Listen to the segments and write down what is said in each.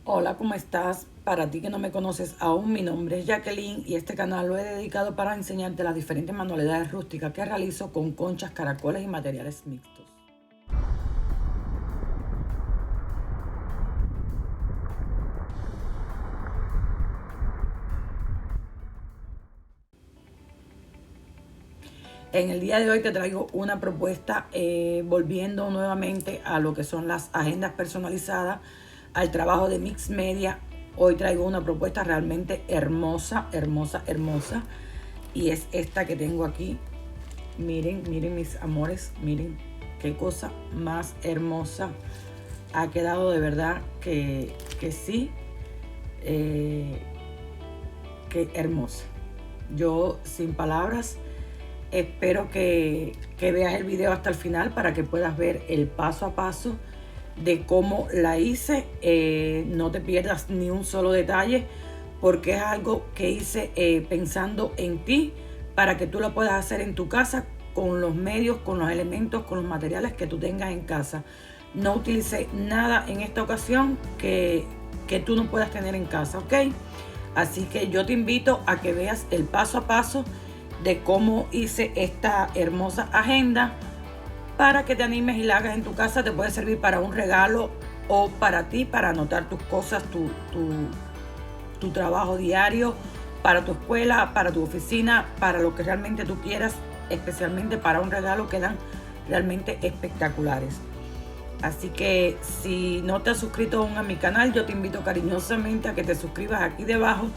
Hola, ¿cómo estás? Para ti que no me conoces aún, mi nombre es Jacqueline y este canal lo he dedicado para enseñarte las diferentes manualidades rústicas que realizo con conchas, caracoles y materiales mixtos. En el día de hoy te traigo una propuesta volviendo nuevamente a lo que son las agendas personalizadas, al trabajo de Mix Media. Hoy traigo una propuesta realmente hermosa, hermosa, hermosa. Y es esta que tengo aquí. Miren, miren mis amores, miren qué cosa más hermosa. Ha quedado de verdad que sí, eh, que hermosa. Yo sin palabras. Espero que veas el video hasta el final para que puedas ver el paso a paso de cómo la hice. No te pierdas ni un solo detalle porque es algo que hice pensando en ti para que tú lo puedas hacer en tu casa con los medios, con los elementos, con los materiales que tú tengas en casa. No utilicé nada en esta ocasión que tú no puedas tener en casa, ¿ok? Así que yo te invito a que veas el paso a paso de cómo hice esta hermosa agenda para que te animes y la hagas en tu casa. Te puede servir para un regalo o para ti, para anotar tus cosas, tu trabajo diario, para tu escuela, para tu oficina, para lo que realmente tú quieras, especialmente para un regalo. Quedan realmente espectaculares. Así que si no te has suscrito aún a mi canal, yo te invito cariñosamente a que te suscribas aquí debajo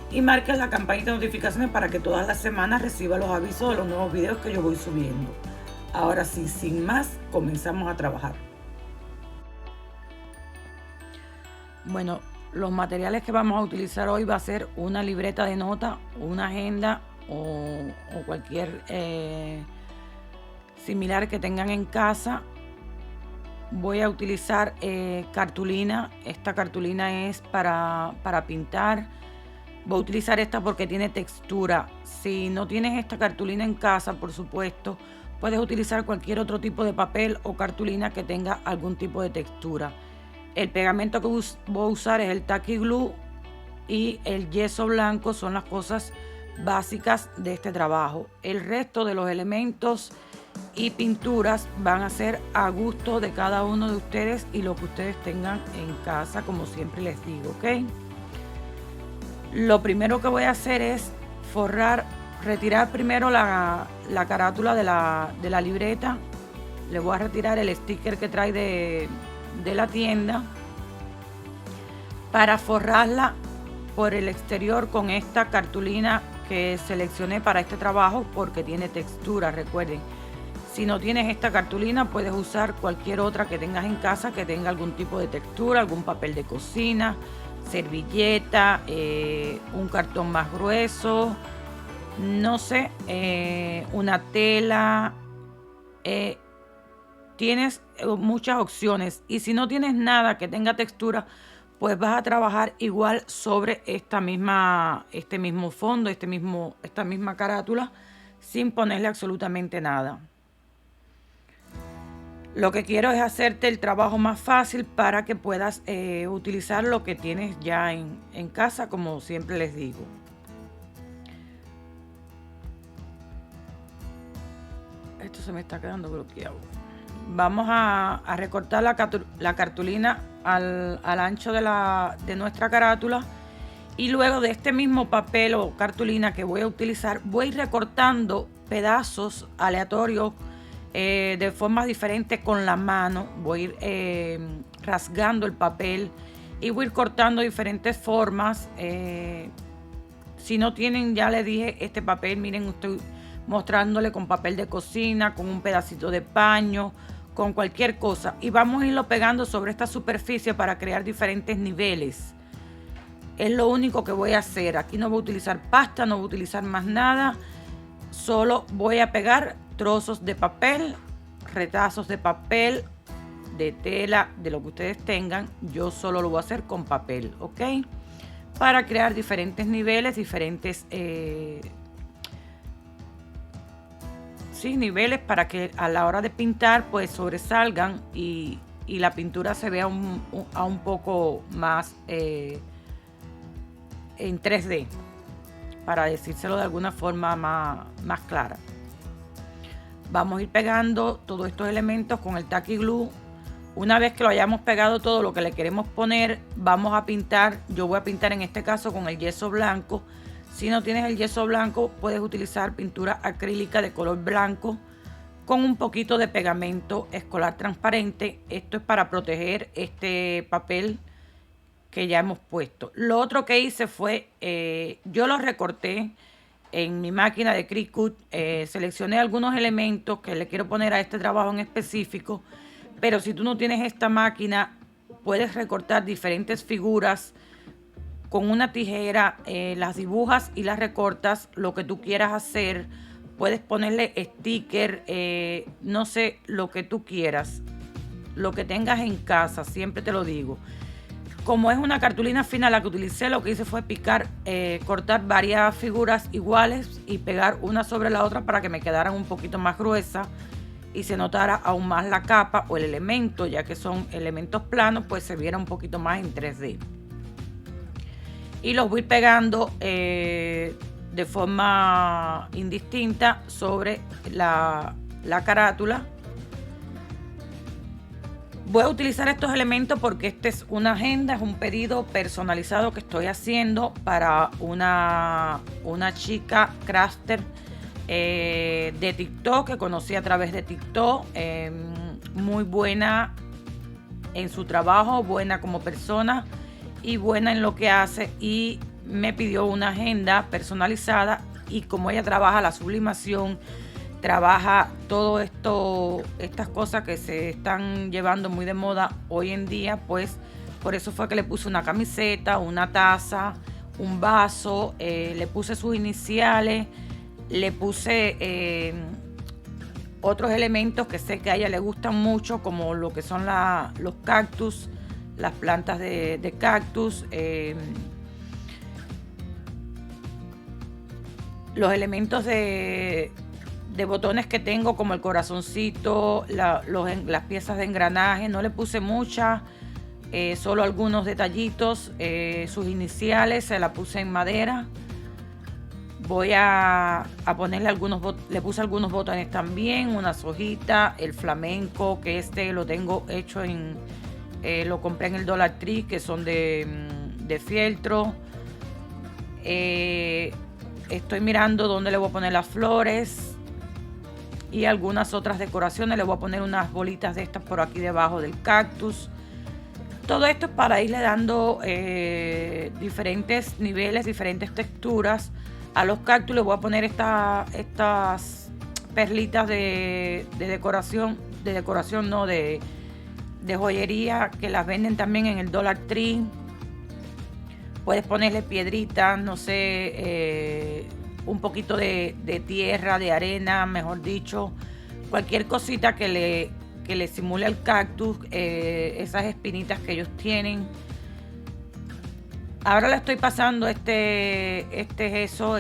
y marques la campanita de notificaciones para que todas las semanas recibas los avisos de los nuevos videos que yo voy subiendo. Ahora sí, sin más, comenzamos a trabajar. Bueno, los materiales que vamos a utilizar hoy va a ser una libreta de nota, una agenda o cualquier similar que tengan en casa. Voy a utilizar cartulina. Esta cartulina es para pintar. Voy a utilizar esta porque tiene textura. Si no tienes esta cartulina en casa, por supuesto, puedes utilizar cualquier otro tipo de papel o cartulina que tenga algún tipo de textura. El pegamento que voy a usar es el Tacky Glue y el yeso blanco. Son las cosas básicas de este trabajo. El resto de los elementos y pinturas van a ser a gusto de cada uno de ustedes y lo que ustedes tengan en casa, como siempre les digo, ¿ok? Lo primero que voy a hacer es retirar primero la carátula de la libreta. Le voy a retirar el sticker que trae de la tienda para forrarla por el exterior con esta cartulina que seleccioné para este trabajo porque tiene textura. Recuerden, si no tienes esta cartulina, puedes usar cualquier otra que tengas en casa que tenga algún tipo de textura, algún papel de cocina, servilleta, un cartón más grueso, no sé, una tela. Tienes muchas opciones y si no tienes nada que tenga textura, pues vas a trabajar igual sobre este mismo fondo, esta misma carátula, sin ponerle absolutamente nada. Lo que quiero es hacerte el trabajo más fácil para que puedas utilizar lo que tienes ya en casa, como siempre les digo. Esto se me está quedando bloqueado. Vamos a recortar la cartulina al ancho de nuestra carátula. Y luego de este mismo papel o cartulina que voy a utilizar, voy recortando pedazos aleatorios de formas diferentes con la mano. Voy a ir rasgando el papel y voy a ir cortando diferentes formas. Si no tienen, ya les dije, este papel, miren, estoy mostrándole con papel de cocina, con un pedacito de paño, con cualquier cosa. Y vamos a irlo pegando sobre esta superficie para crear diferentes niveles. Es lo único que voy a hacer. Aquí no voy a utilizar pasta, no voy a utilizar más nada. Solo voy a pegar trozos de papel, retazos de papel, de tela, de lo que ustedes tengan. Yo solo lo voy a hacer con papel, ¿ok? Para crear diferentes niveles, niveles para que a la hora de pintar pues sobresalgan y y la pintura se vea un poco más en 3D, para decírselo de alguna forma más clara. Vamos a ir pegando todos estos elementos con el Tacky Glue. Una vez que lo hayamos pegado todo lo que le queremos poner, vamos a pintar. Yo voy a pintar en este caso con el yeso blanco. Si no tienes el yeso blanco, puedes utilizar pintura acrílica de color blanco con un poquito de pegamento escolar transparente. Esto es para proteger este papel que ya hemos puesto. Lo otro que hice fue, yo lo recorté en mi máquina de Cricut. Seleccioné algunos elementos que le quiero poner a este trabajo en específico, pero si tú no tienes esta máquina, puedes recortar diferentes figuras con una tijera, las dibujas y las recortas, lo que tú quieras hacer. Puedes ponerle sticker, no sé, lo que tú quieras, lo que tengas en casa, siempre te lo digo. Como es una cartulina fina la que utilicé, lo que hice fue cortar varias figuras iguales y pegar una sobre la otra para que me quedaran un poquito más gruesas y se notara aún más la capa o el elemento, ya que son elementos planos, pues se viera un poquito más en 3D. Y los voy pegando de forma indistinta sobre la carátula. Voy a utilizar estos elementos porque esta es una agenda, es un pedido personalizado que estoy haciendo para una chica crafter de TikTok, que conocí a través de TikTok. Muy buena en su trabajo, buena como persona y buena en lo que hace, y me pidió una agenda personalizada. Y como ella trabaja la sublimación, trabaja todo esto, estas cosas que se están llevando muy de moda hoy en día, pues por eso fue que le puse una camiseta, una taza, un vaso, le puse sus iniciales, le puse otros elementos que sé que a ella le gustan mucho, como lo que son los cactus, las plantas de cactus, los elementos de botones que tengo, como el corazoncito, las piezas de engranaje. No le puse muchas, solo algunos detallitos. Sus iniciales se la puse en madera. Voy a ponerle le puse algunos botones también, unas hojitas, el flamenco, que lo tengo hecho lo compré en el Dollar Tree, que son de fieltro. Estoy mirando dónde le voy a poner las flores y algunas otras decoraciones. Le voy a poner unas bolitas de estas por aquí debajo del cactus. Todo esto es para irle dando diferentes niveles, diferentes texturas a los cactus. Le voy a poner estas perlitas de decoración, de joyería, que las venden también en el Dollar Tree. Puedes ponerle piedritas, no sé, un poquito de tierra, de arena, mejor dicho, cualquier cosita que le simule al cactus, esas espinitas que ellos tienen. Ahora le estoy pasando gesso,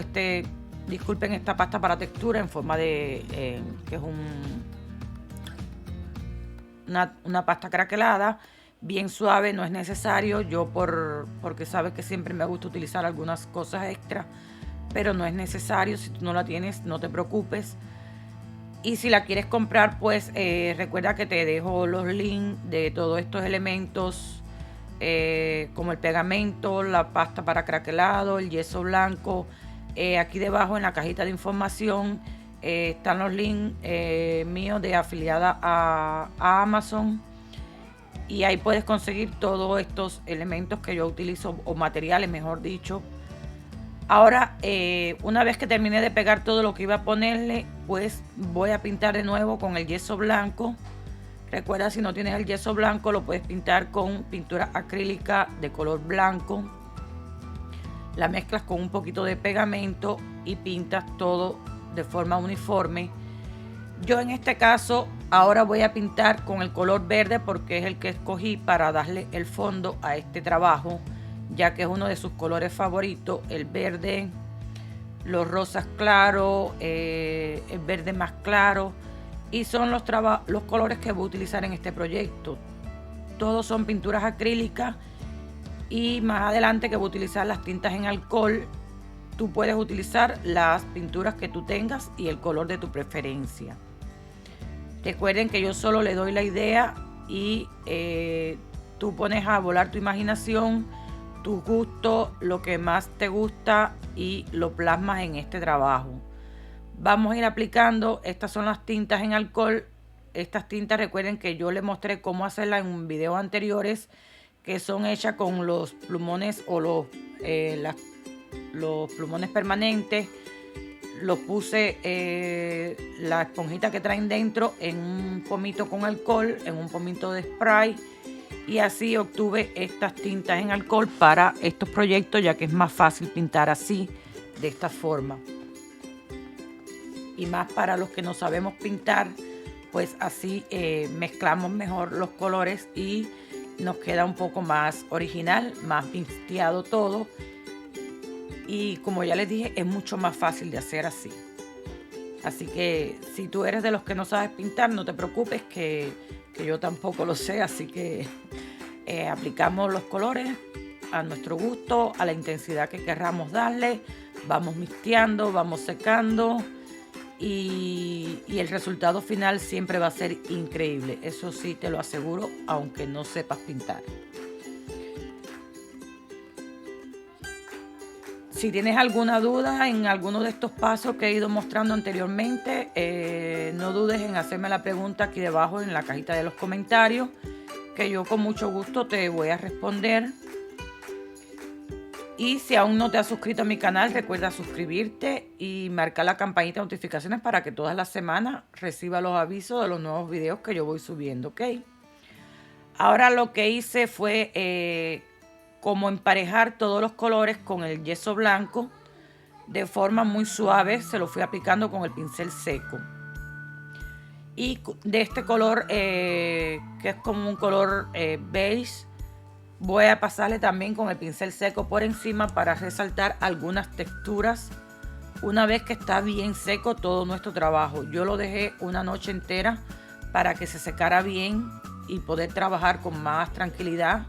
disculpen, esta pasta para textura en forma de, que es una pasta craquelada, bien suave. No es necesario, porque sabes que siempre me gusta utilizar algunas cosas extra, pero no es necesario. Si tú no la tienes, no te preocupes. Y si la quieres comprar, pues recuerda que te dejo los links de todos estos elementos, como el pegamento, la pasta para craquelado, el yeso blanco. Aquí debajo en la cajita de información están los links míos de afiliada a Amazon, y ahí puedes conseguir todos estos elementos que yo utilizo, o materiales, mejor dicho. Ahora, una vez que terminé de pegar todo lo que iba a ponerle, pues voy a pintar de nuevo con el yeso blanco. Recuerda, si no tienes el yeso blanco, lo puedes pintar con pintura acrílica de color blanco. La mezclas con un poquito de pegamento y pintas todo de forma uniforme. Yo en este caso ahora voy a pintar con el color verde, porque es el que escogí para darle el fondo a este trabajo, ya que es uno de sus colores favoritos, el verde, los rosas claros, el verde más claro, y son los colores que voy a utilizar en este proyecto. todos son pinturas acrílicas y más adelante que voy a utilizar las tintas en alcohol, tú puedes utilizar las pinturas que tú tengas y el color de tu preferencia. Recuerden que yo solo le doy la idea y tú pones a volar tu imaginación, tu gusto, lo que más te gusta y lo plasmas en este trabajo. Vamos a ir aplicando, estas son las tintas en alcohol. Estas tintas recuerden que yo les mostré cómo hacerlas en videos anteriores, que son hechas con los plumones o los plumones permanentes. Los puse la esponjita que traen dentro en un pomito con alcohol, en un pomito de spray, y así obtuve estas tintas en alcohol para estos proyectos, ya que es más fácil pintar así, de esta forma. Y más para los que no sabemos pintar, pues así mezclamos mejor los colores y nos queda un poco más original, más mixteado todo. Y como ya les dije, es mucho más fácil de hacer así. Así que si tú eres de los que no sabes pintar, no te preocupes, que yo tampoco lo sé. Así que aplicamos los colores a nuestro gusto, a la intensidad que querramos darle. Vamos mixteando, vamos secando. Y el resultado final siempre va a ser increíble. Eso sí te lo aseguro, aunque no sepas pintar. Si tienes alguna duda en alguno de estos pasos que he ido mostrando anteriormente, no dudes en hacerme la pregunta aquí debajo en la cajita de los comentarios, que yo con mucho gusto te voy a responder. Y si aún no te has suscrito a mi canal, recuerda suscribirte y marcar la campanita de notificaciones para que todas las semanas reciba los avisos de los nuevos videos que yo voy subiendo, ¿ok? Ahora lo que hice fue como emparejar todos los colores con el yeso blanco de forma muy suave. Se lo fui aplicando con el pincel seco. Y de este color, que es como un color beige, voy a pasarle también con el pincel seco por encima para resaltar algunas texturas una vez que está bien seco todo nuestro trabajo. Yo lo dejé una noche entera para que se secara bien y poder trabajar con más tranquilidad.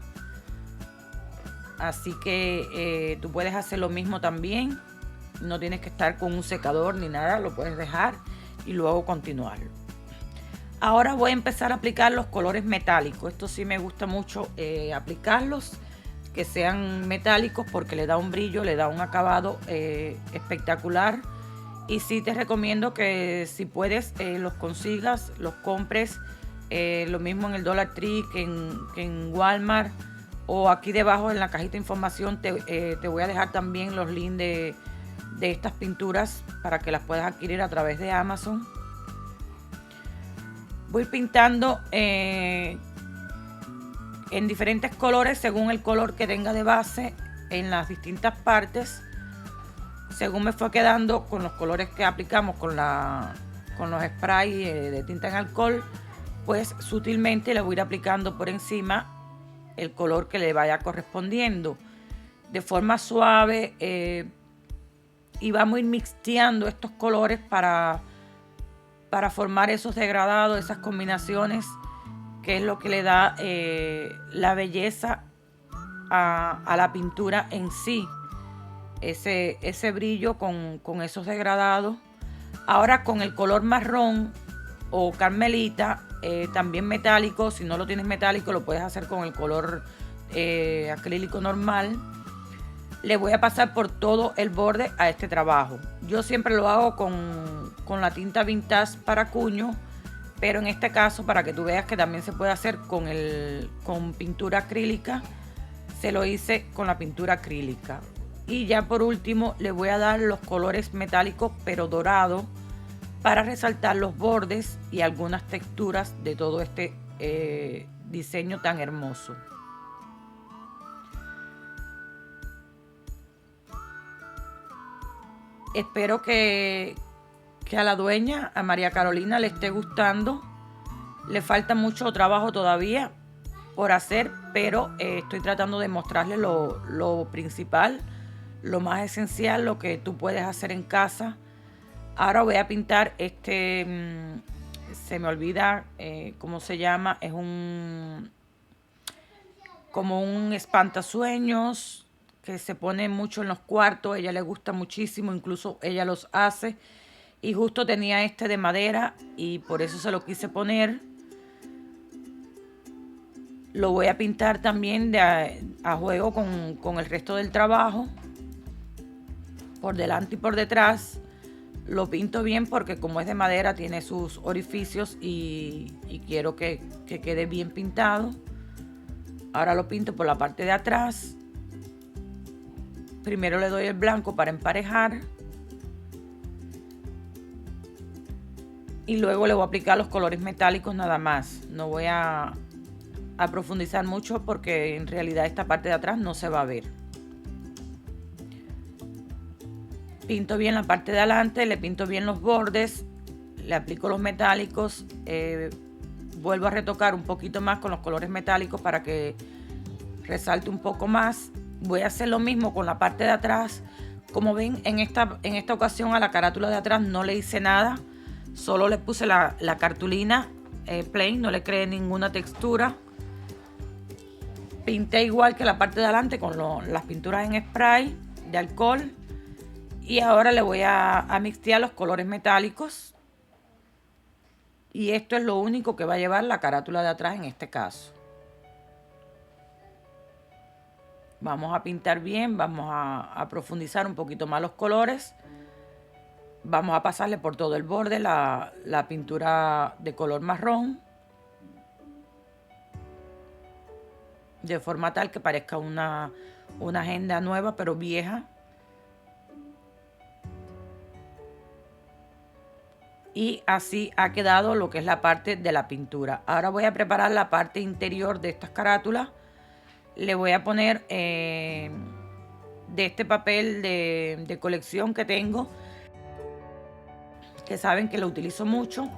Así que tú puedes hacer lo mismo también. No tienes que estar con un secador ni nada, lo puedes dejar y luego continuar. Ahora voy a empezar a aplicar los colores metálicos. Esto sí me gusta mucho aplicarlos, que sean metálicos, porque le da un brillo, le da un acabado espectacular. Y sí te recomiendo que si puedes los consigas, los compres. Lo mismo en el Dollar Tree que en Walmart, o aquí debajo en la cajita de información te voy a dejar también los links de estas pinturas para que las puedas adquirir a través de Amazon. Voy pintando en diferentes colores según el color que tenga de base en las distintas partes. Según me fue quedando con los colores que aplicamos con los sprays de tinta en alcohol, pues sutilmente le voy a ir aplicando por encima el color que le vaya correspondiendo de forma suave, y vamos a ir mixteando estos colores para formar esos degradados, esas combinaciones, que es lo que le da la belleza a la pintura en sí, ese brillo con esos degradados. Ahora con el color marrón o carmelita, también metálico. Si no lo tienes metálico, lo puedes hacer con el color acrílico normal. Le voy a pasar por todo el borde a este trabajo. Yo siempre lo hago con la tinta vintage para cuño, pero en este caso, para que tú veas que también se puede hacer con pintura acrílica, se lo hice con la pintura acrílica. Y ya por último le voy a dar los colores metálicos pero dorados para resaltar los bordes y algunas texturas de todo este diseño tan hermoso. Espero que a la dueña, a María Carolina, le esté gustando. Le falta mucho trabajo todavía por hacer, pero estoy tratando de mostrarle lo principal, lo más esencial, lo que tú puedes hacer en casa. Ahora voy a pintar se me olvida cómo se llama, es un como un espantasueños que se pone mucho en los cuartos. A ella le gusta muchísimo, incluso ella los hace. Y justo tenía este de madera y por eso se lo quise poner. Lo voy a pintar también a juego con el resto del trabajo. Por delante y por detrás. Lo pinto bien porque como es de madera tiene sus orificios y quiero que quede bien pintado. Ahora lo pinto por la parte de atrás. Primero le doy el blanco para emparejar. Y luego le voy a aplicar los colores metálicos nada más. No voy a profundizar mucho porque en realidad esta parte de atrás no se va a ver. Pinto bien la parte de adelante, le pinto bien los bordes, le aplico los metálicos, vuelvo a retocar un poquito más con los colores metálicos para que resalte un poco más. Voy a hacer lo mismo con la parte de atrás. Como ven, en esta ocasión a la carátula de atrás no le hice nada, solo le puse la cartulina plain, no le creé ninguna textura. Pinté igual que la parte de adelante con las pinturas en spray de alcohol. Y ahora le voy a mixtear los colores metálicos. Y esto es lo único que va a llevar la carátula de atrás en este caso. Vamos a pintar bien, vamos a profundizar un poquito más los colores. Vamos a pasarle por todo el borde la pintura de color marrón. De forma tal que parezca una agenda nueva pero vieja. Y así ha quedado lo que es la parte de la pintura. Ahora voy a preparar la parte interior de estas carátulas. Le voy a poner de este papel de colección que tengo, que saben que lo utilizo mucho.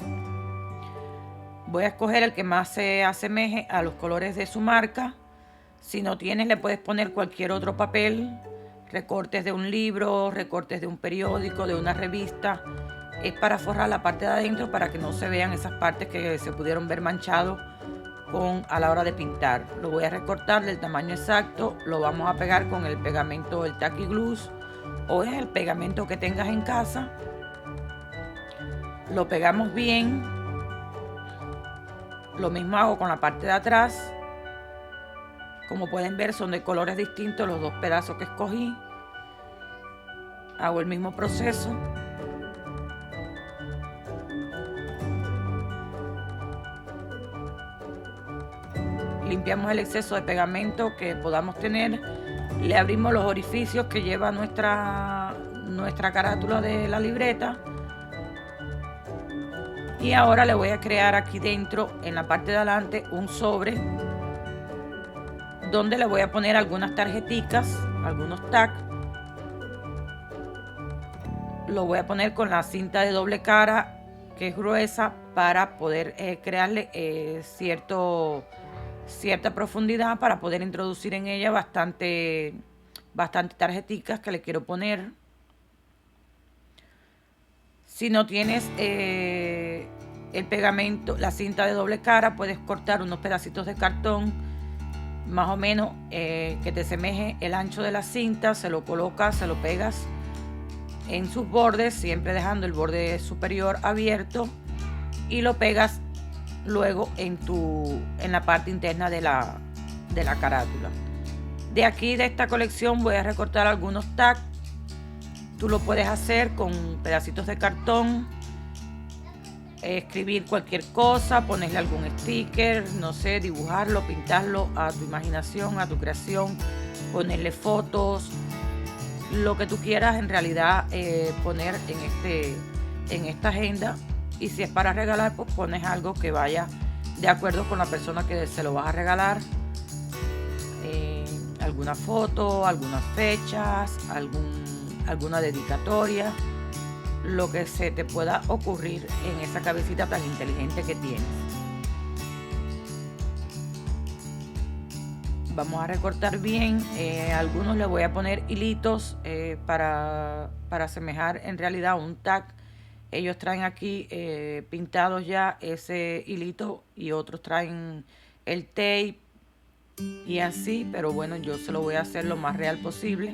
Voy a escoger el que más se asemeje a los colores de su marca. Si no tienes, le puedes poner cualquier otro papel, recortes de un libro, recortes de un periódico, de una revista. Es para forrar la parte de adentro para que no se vean esas partes que se pudieron ver manchados a la hora de pintar. Lo voy a recortar del tamaño exacto, lo vamos a pegar con el pegamento, el tacky glue o es el pegamento que tengas en casa. Lo pegamos bien. Lo mismo hago con la parte de atrás. Como pueden ver, son de colores distintos los dos pedazos que escogí. Hago el mismo proceso. Limpiamos el exceso de pegamento que podamos tener. Le abrimos los orificios que lleva nuestra carátula de la libreta. Y ahora le voy a crear aquí dentro, en la parte de adelante, un sobre donde le voy a poner algunas tarjeticas, algunos tags. Lo voy a poner con la cinta de doble cara, que es gruesa, para poder crearle cierta profundidad, para poder introducir en ella bastante tarjeticas que le quiero poner. Si no tienes el pegamento, la cinta de doble cara, puedes cortar unos pedacitos de cartón más o menos que te semeje el ancho de la cinta, se lo colocas, se lo pegas en sus bordes, siempre dejando el borde superior abierto, y lo pegas luego en la parte interna de la carátula. De aquí, de esta colección, voy a recortar algunos tags. Tú lo puedes hacer con pedacitos de cartón, escribir cualquier cosa, ponerle algún sticker, no sé, dibujarlo, pintarlo a tu imaginación, a tu creación, ponerle fotos, lo que tú quieras en realidad poner en esta agenda. Y si es para regalar, pues pones algo que vaya de acuerdo con la persona que se lo vas a regalar. Alguna foto, algunas fechas, alguna dedicatoria, lo que se te pueda ocurrir en esa cabecita tan inteligente que tienes. Vamos a recortar bien. Algunos le voy a poner hilitos para asemejar en realidad un tag. Ellos traen aquí pintados ya ese hilito y otros traen el tape. y así, pero bueno, yo se lo voy a hacer lo más real posible.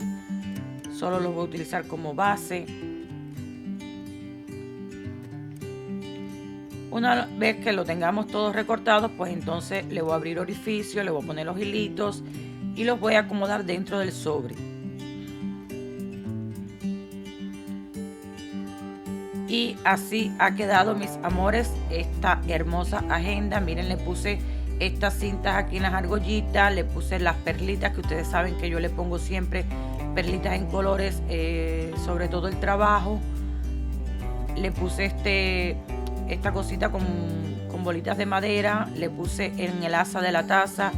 Solo los voy a utilizar como base. Una vez que lo tengamos todos recortados, pues entonces le voy a abrir orificio, le voy a poner los hilitos y los voy a acomodar dentro del sobre. Y así ha quedado, mis amores, esta hermosa agenda. Miren, le puse estas cintas aquí en las argollitas, le puse las perlitas, que ustedes saben que yo le pongo siempre perlitas en colores, sobre todo el trabajo. Le puse esta cosita con bolitas de madera, le puse en el asa de la taza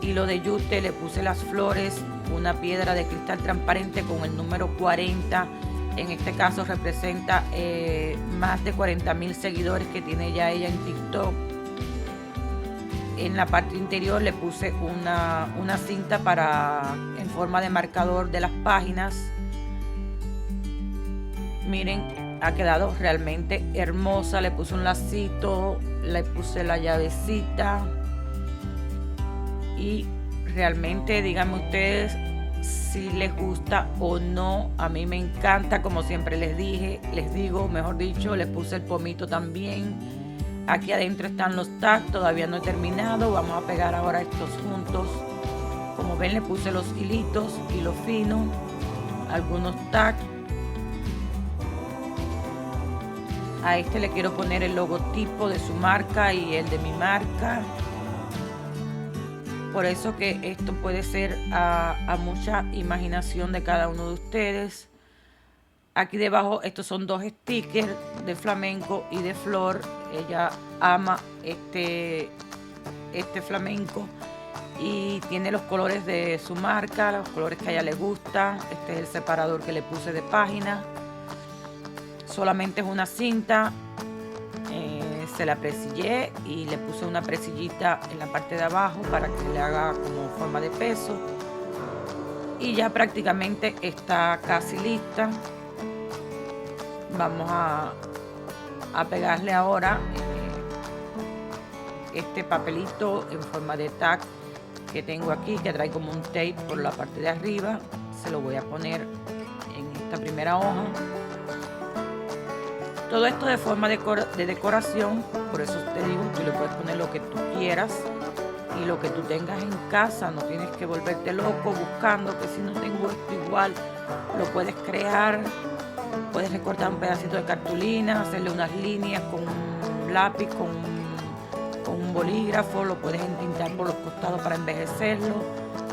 hilo de yute, le puse las flores, una piedra de cristal transparente con el número 40. En este caso representa más de 40.000 seguidores que tiene ya ella en TikTok. En la parte interior le puse una cinta en forma de marcador de las páginas. Miren, ha quedado realmente hermosa. Le puse un lacito, le puse la llavecita y realmente díganme ustedes si les gusta o no. A mí me encanta, como siempre les digo, mejor dicho, les puse el pomito también. Aquí adentro están los tags, todavía no he terminado. Vamos a pegar ahora estos juntos. Como ven, le puse los hilitos, hilo fino, algunos tags. A este le quiero poner el logotipo de su marca y el de mi marca. Por eso que esto puede ser a mucha imaginación de cada uno de ustedes. Aquí debajo estos son dos stickers de flamenco y de flor. Ella ama este flamenco y tiene los colores de su marca, los colores que a ella le gustan. Este es el separador que le puse de página. Solamente es una cinta. Se la presillé y le puse una presillita en la parte de abajo para que le haga como forma de peso. Y ya prácticamente está casi lista. Vamos a pegarle ahora este papelito en forma de tag que tengo aquí, que trae como un tape por la parte de arriba. Se lo voy a poner en esta primera hoja. Todo esto de forma de decoración, por eso te digo, tú le puedes poner lo que tú quieras y lo que tú tengas en casa. No tienes que volverte loco buscando que si no tengo esto igual, lo puedes crear. Puedes recortar un pedacito de cartulina, hacerle unas líneas con un lápiz, con un bolígrafo. Lo puedes entintar por los costados para envejecerlo.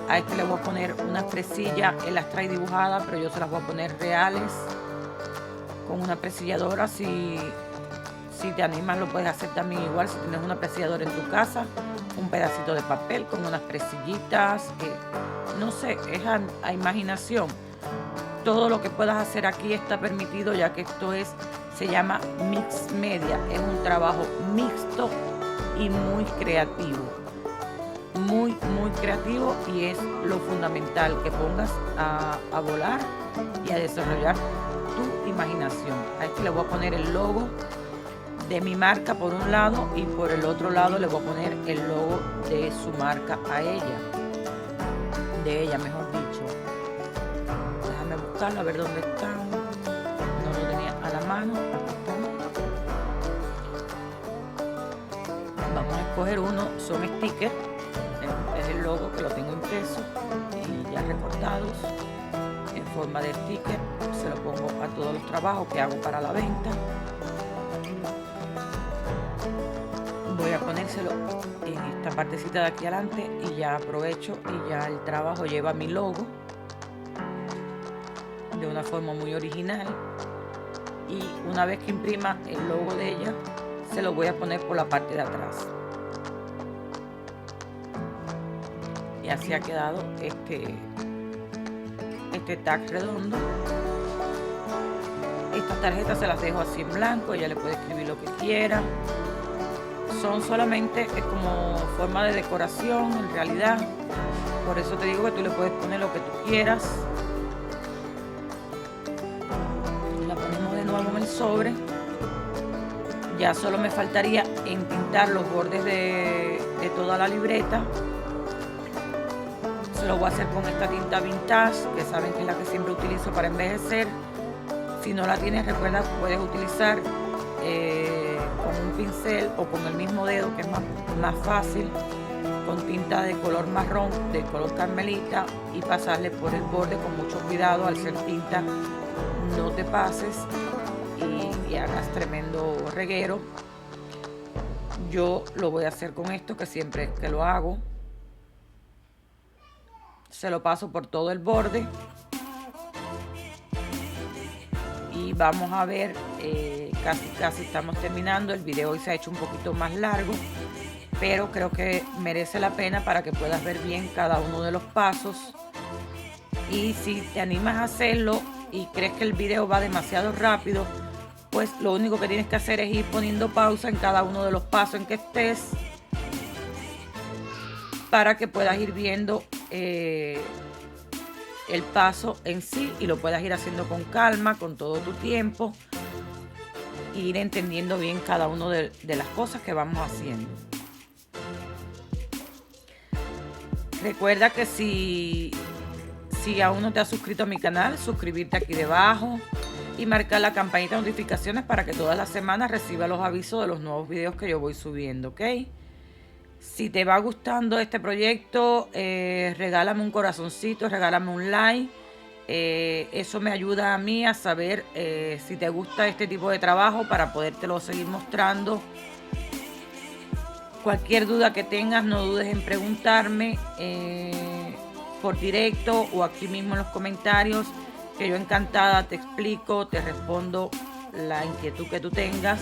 A este le voy a poner unas presillas, él las trae dibujadas, pero yo se las voy a poner reales con una presilladora. Si te animas, lo puedes hacer también igual. Si tienes una presilladora en tu casa, un pedacito de papel con unas presillitas, no sé, es a imaginación. Todo lo que puedas hacer aquí está permitido, ya que esto se llama Mix Media. Es un trabajo mixto y muy creativo. Muy creativo, y es lo fundamental, que pongas a volar y a desarrollar tu imaginación. A este le voy a poner el logo de mi marca por un lado y por el otro lado le voy a poner el logo de su marca a ella. De ella, mejor dicho. Déjame buscarlo a ver dónde está. No lo tenía a la mano. Aquí está. Vamos a escoger uno. Son stickers. Es el logo que lo tengo impreso y ya recortados en forma de sticker. Se lo pongo a todos los trabajos que hago para la venta. Voy a ponérselo en esta partecita de aquí adelante y ya aprovecho y ya el trabajo lleva mi logo de una forma muy original. Y una vez que imprima el logo de ella, se lo voy a poner por la parte de atrás. Y así ha quedado este tag redondo. Estas tarjetas se las dejo así en blanco, ella le puede escribir lo que quiera. Son solamente como forma de decoración en realidad. Por eso te digo que tú le puedes poner lo que tú quieras. La ponemos de nuevo en el sobre. Ya solo me faltaría entintar los bordes de toda la libreta. lo voy a hacer con esta tinta vintage, que saben que es la que siempre utilizo para envejecer. Si no la tienes, recuerda que puedes utilizar con un pincel o con el mismo dedo, que es más fácil, con tinta de color marrón, de color carmelita, y pasarle por el borde con mucho cuidado. Al ser tinta, no te pases y hagas tremendo reguero. Yo lo voy a hacer con esto, que siempre que lo hago se lo paso por todo el borde. Y vamos a ver, casi estamos terminando. El video hoy se ha hecho un poquito más largo, pero creo que merece la pena para que puedas ver bien cada uno de los pasos. Y si te animas a hacerlo y crees que el video va demasiado rápido, pues lo único que tienes que hacer es ir poniendo pausa en cada uno de los pasos en que estés, para que puedas ir viendo el paso en sí y lo puedas ir haciendo con calma, con todo tu tiempo, e ir entendiendo bien cada una de las cosas que vamos haciendo. Recuerda que si aún no te has suscrito a mi canal, suscribirte aquí debajo y marcar la campanita de notificaciones para que todas las semanas recibas los avisos de los nuevos videos que yo voy subiendo, ¿ok? Si te va gustando este proyecto, regálame un corazoncito, regálame un like. Eso me ayuda a mí a saber si te gusta este tipo de trabajo, para podértelo seguir mostrando. Cualquier duda que tengas, no dudes en preguntarme por directo o aquí mismo en los comentarios, que yo encantada te explico, te respondo la inquietud que tú tengas.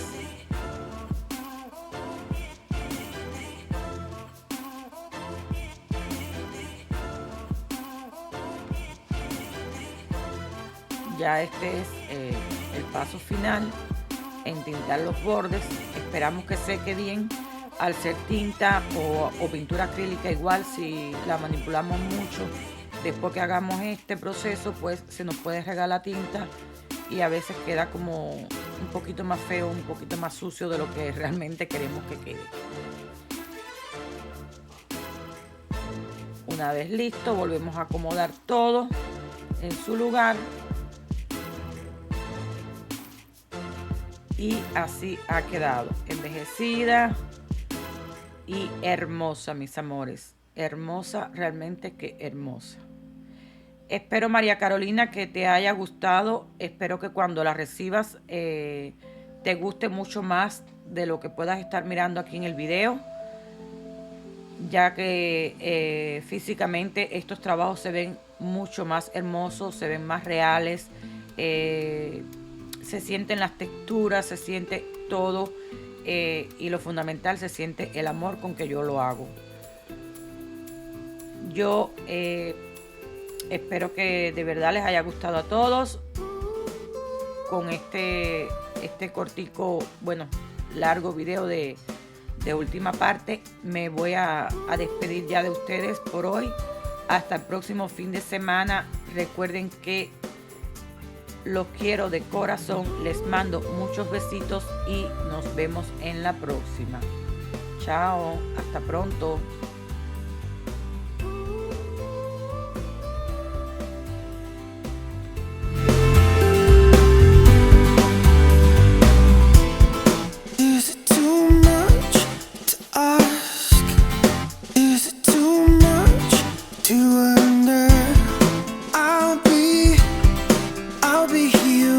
Ya este es el paso final, entintar los bordes. Esperamos que seque bien. Al ser tinta o pintura acrílica, igual si la manipulamos mucho, después que hagamos este proceso, pues se nos puede regar la tinta y a veces queda como un poquito más feo, un poquito más sucio de lo que realmente queremos que quede. Una vez listo, volvemos a acomodar todo en su lugar. Y así ha quedado, envejecida y hermosa, mis amores. Hermosa, realmente que hermosa. Espero, María Carolina, que te haya gustado. Espero que cuando la recibas te guste mucho más de lo que puedas estar mirando aquí en el video, ya que físicamente estos trabajos se ven mucho más hermosos, se ven más reales. Se sienten las texturas, se siente todo, y lo fundamental, se siente el amor con que yo lo hago. Yo espero que de verdad les haya gustado a todos. Con este cortico, bueno, largo video de última parte, me voy a despedir ya de ustedes por hoy. Hasta el próximo fin de semana. Recuerden que los quiero de corazón, les mando muchos besitos y nos vemos en la próxima. Chao, hasta pronto. Is it too much to ask? Is it too much to wonder? I'll be here